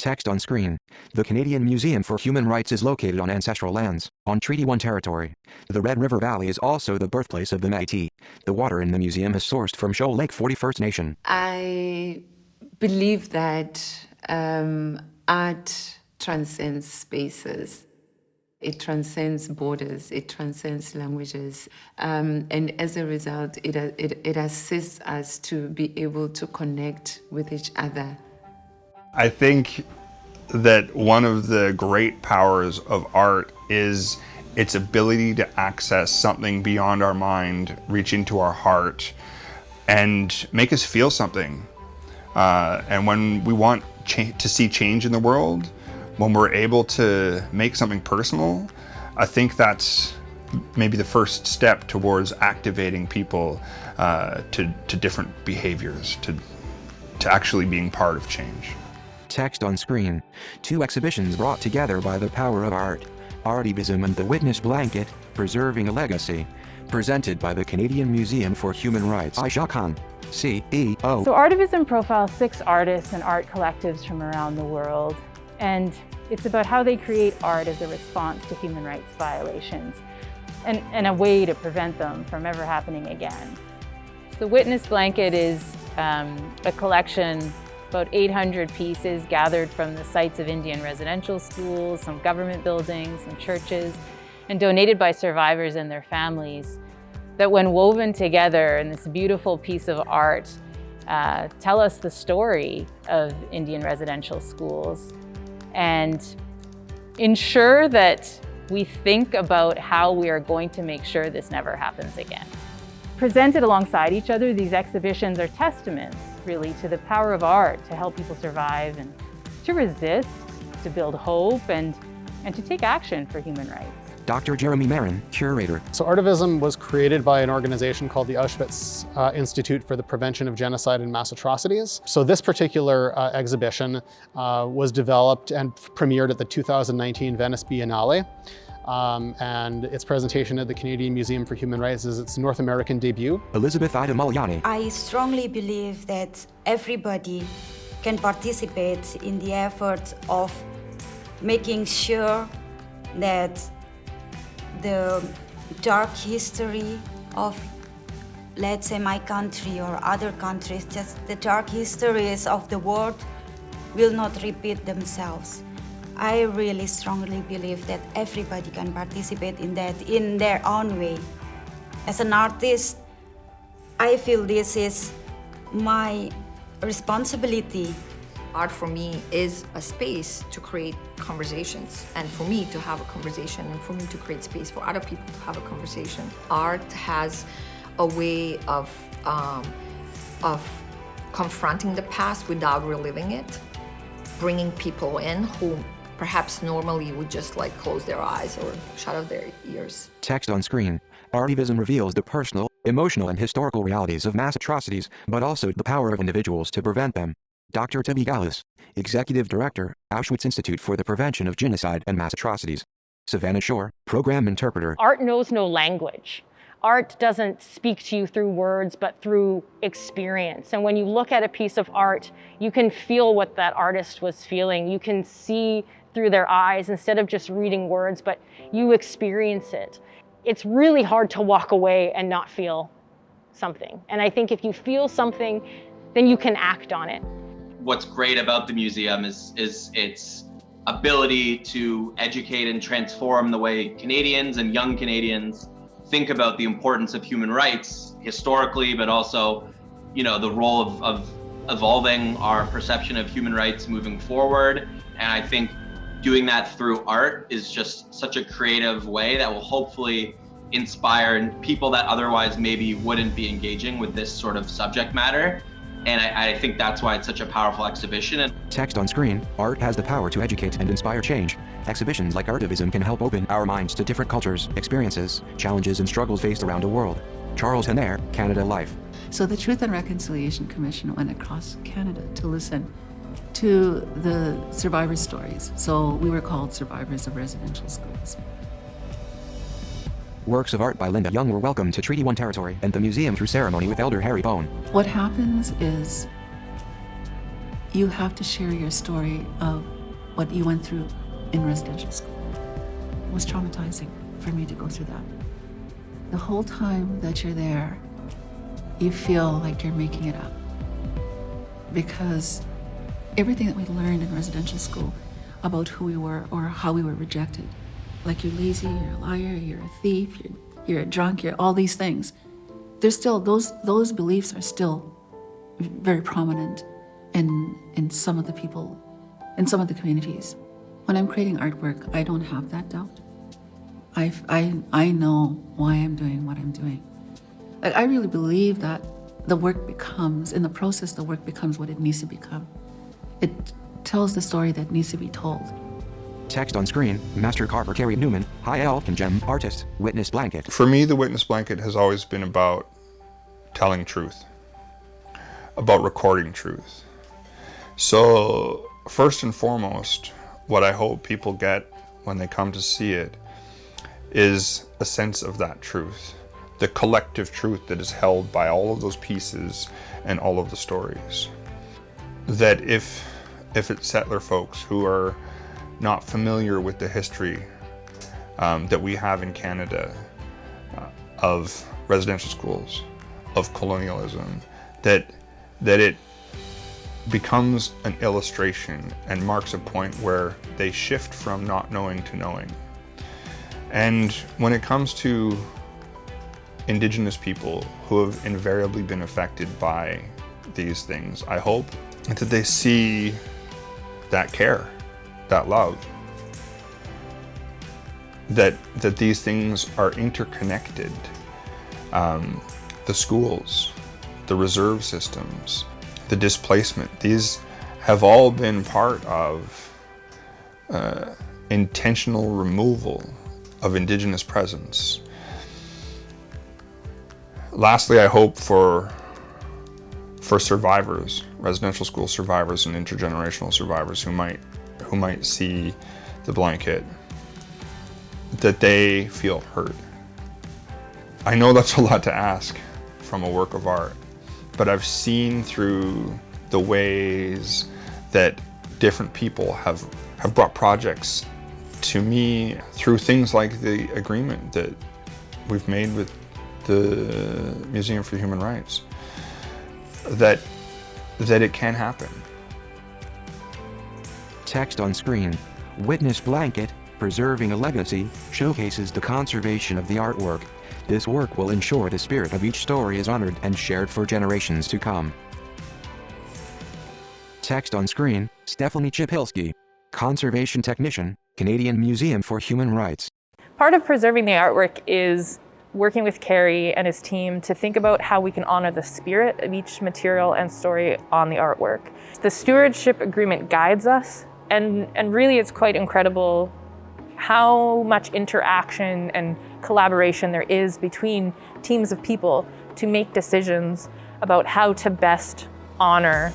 Text on screen. The Canadian Museum for Human Rights is located on ancestral lands, on Treaty 1 territory. The Red River Valley is also the birthplace of the Métis. The water in the museum is sourced from Shoal Lake 41st Nation. I believe that art transcends spaces. It transcends borders, it transcends languages, and as a result, it assists us to be able to connect with each other. I think that one of the great powers of art is its ability to access something beyond our mind, reach into our heart, and make us feel something. And when we want to see change in the world, when we're able to make something personal, I think that's maybe the first step towards activating people to different behaviors, to actually being part of change. Text on screen. 2 exhibitions brought together by the power of art. Artivism and the Witness Blanket, Preserving a Legacy. Presented by the Canadian Museum for Human Rights. Aisha Khan, CEO. So Artivism profiles 6 artists and art collectives from around the world. And it's about how they create art as a response to human rights violations and a way to prevent them from ever happening again. The Witness Blanket is a collection, about 800 pieces gathered from the sites of Indian residential schools, some government buildings, some churches, and donated by survivors and their families, that when woven together in this beautiful piece of art, tell us the story of Indian residential schools and ensure that we think about how we are going to make sure this never happens again. Presented alongside each other, these exhibitions are testaments, really, to the power of art to help people survive and to resist, to build hope, and to take action for human rights. Dr. Jeremy Marin, curator. So Artivism was created by an organization called the Auschwitz Institute for the Prevention of Genocide and Mass Atrocities. So this particular exhibition was developed and premiered at the 2019 Venice Biennale. And its presentation at the Canadian Museum for Human Rights is its North American debut. Elizabeth Ida Mulyani. I strongly believe that everybody can participate in the effort of making sure that the dark history of, let's say, my country or other countries, just the dark histories of the world will not repeat themselves. I really strongly believe that everybody can participate in that in their own way. As an artist, I feel this is my responsibility. Art for me is a space to create conversations, and for me to have a conversation, and for me to create space for other people to have a conversation. Art has a way of confronting the past without reliving it, bringing people in who perhaps normally would just like close their eyes or shut out their ears. Text on screen. Artivism reveals the personal, emotional, and historical realities of mass atrocities, but also the power of individuals to prevent them. Dr. Tibi Gallis, Executive Director, Auschwitz Institute for the Prevention of Genocide and Mass Atrocities. Savannah Shore, Program Interpreter. Art knows no language. Art doesn't speak to you through words, but through experience. And when you look at a piece of art, you can feel what that artist was feeling. You can see through their eyes instead of just reading words, but you experience it. It's really hard to walk away and not feel something. And I think if you feel something, then you can act on it. What's great about the museum is its ability to educate and transform the way Canadians and young Canadians think about the importance of human rights historically, but also, the role of evolving our perception of human rights moving forward. And I think doing that through art is just such a creative way that will hopefully inspire people that otherwise maybe wouldn't be engaging with this sort of subject matter. And I think that's why it's such a powerful exhibition. Text on screen. Art has the power to educate and inspire change. Exhibitions like Artivism can help open our minds to different cultures, experiences, challenges, and struggles faced around the world. Charles Henner, Canada Life. So the Truth and Reconciliation Commission went across Canada to listen to the survivor stories. So we were called Survivors of Residential Schools. Works of art by Linda Young were welcomed to Treaty 1 territory and the museum through ceremony with Elder Harry Bone. What happens is you have to share your story of what you went through in residential school. It was traumatizing for me to go through that. The whole time that you're there, you feel like you're making it up. Because everything that we learned in residential school about who we were or how we were rejected, like you're lazy, you're a liar, you're a thief, you're a drunk, you're all these things. There's still, those beliefs are still very prominent in some of the people, in some of the communities. When I'm creating artwork, I don't have that doubt. I know why I'm doing what I'm doing. Like, I really believe that the work becomes, in the process, the work becomes what it needs to become. It tells the story that needs to be told. Text on screen, Master Carver Carrie Newman, High Elf and Gem Artist, Witness Blanket. For me, the Witness Blanket has always been about telling truth, about recording truth. So first and foremost, what I hope people get when they come to see it is a sense of that truth, the collective truth that is held by all of those pieces and all of the stories. That if it's settler folks who are not familiar with the history that we have in Canada of residential schools, of colonialism, that it becomes an illustration and marks a point where they shift from not knowing to knowing. And when it comes to Indigenous people who have invariably been affected by these things, I hope that they see that care, that love, that these things are interconnected. The schools, the reserve systems, the displacement, these have all been part of intentional removal of Indigenous presence. Lastly, I hope for survivors, residential school survivors and intergenerational survivors who might see the blanket, that they feel heard. I know that's a lot to ask from a work of art, but I've seen through the ways that different people have brought projects to me through things like the agreement that we've made with the Museum for Human Rights, that it can happen. Text on screen, Witness Blanket, Preserving a Legacy, showcases the conservation of the artwork. This work will ensure the spirit of each story is honored and shared for generations to come. Text on screen, Stephanie Chipilsky, Conservation Technician, Canadian Museum for Human Rights. Part of preserving the artwork is working with Carrie and his team to think about how we can honor the spirit of each material and story on the artwork. The stewardship agreement guides us, and really it's quite incredible how much interaction and collaboration there is between teams of people to make decisions about how to best honor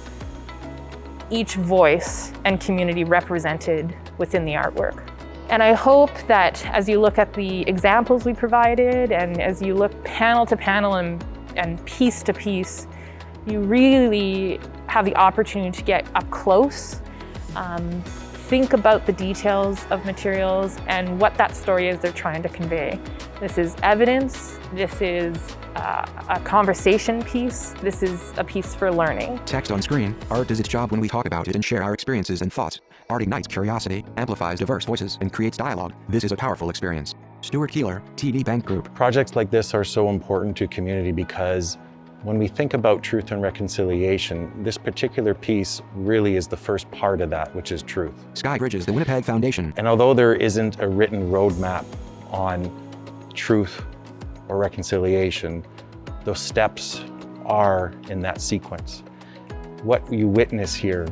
each voice and community represented within the artwork. And I hope that as you look at the examples we provided and as you look panel to panel and piece to piece, you really have the opportunity to get up close, think about the details of materials and what that story is they're trying to convey. This is evidence, this is a conversation piece, this is a piece for learning. Text on screen, art does its job when we talk about it and share our experiences and thoughts. Art ignites curiosity, amplifies diverse voices, and creates dialogue. This is a powerful experience. Stuart Keeler, TD Bank Group. Projects like this are so important to community because when we think about truth and reconciliation, this particular piece really is the first part of that, which is truth. Sky Bridges, the Winnipeg Foundation. And although there isn't a written roadmap on truth or reconciliation, those steps are in that sequence. What you witness here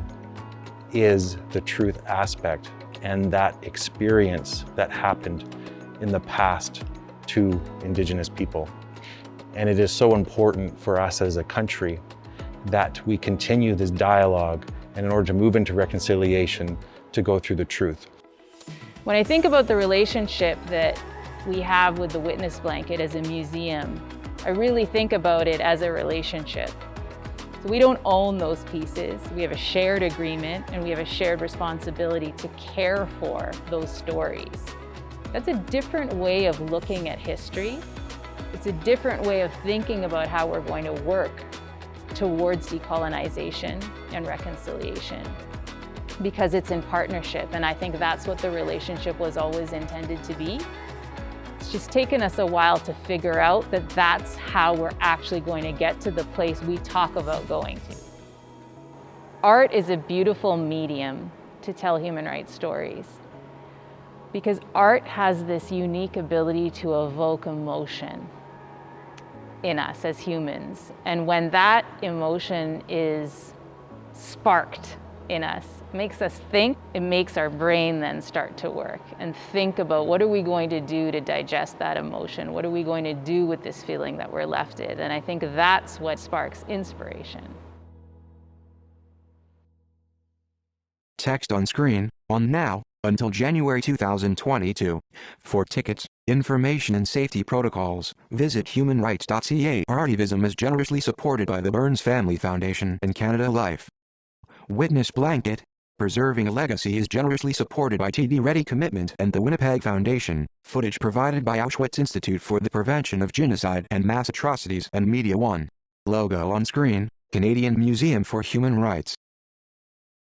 is the truth aspect and that experience that happened in the past to Indigenous people. And it is so important for us as a country that we continue this dialogue, and in order to move into reconciliation, to go through the truth. When I think about the relationship that we have with the Witness Blanket as a museum, I really think about it as a relationship. So we don't own those pieces. We have a shared agreement and we have a shared responsibility to care for those stories. That's a different way of looking at history. It's a different way of thinking about how we're going to work towards decolonization and reconciliation, because it's in partnership, and I think that's what the relationship was always intended to be. It's just taken us a while to figure out that that's how we're actually going to get to the place we talk about going to. Art is a beautiful medium to tell human rights stories, because art has this unique ability to evoke emotion in us as humans. And when that emotion is sparked in us, it makes us think, it makes our brain then start to work and think about what are we going to do to digest that emotion? What are we going to do with this feeling that we're left in? And I think that's what sparks inspiration. Text on screen, on now, until January 2022. For tickets, information and safety protocols, visit humanrights.ca. Artivism is generously supported by the Burns Family Foundation and Canada Life. Witness Blanket, Preserving a Legacy, is generously supported by TD Ready Commitment and the Winnipeg Foundation. Footage provided by Auschwitz Institute for the Prevention of Genocide and Mass Atrocities and Media One. Logo on screen, Canadian Museum for Human Rights.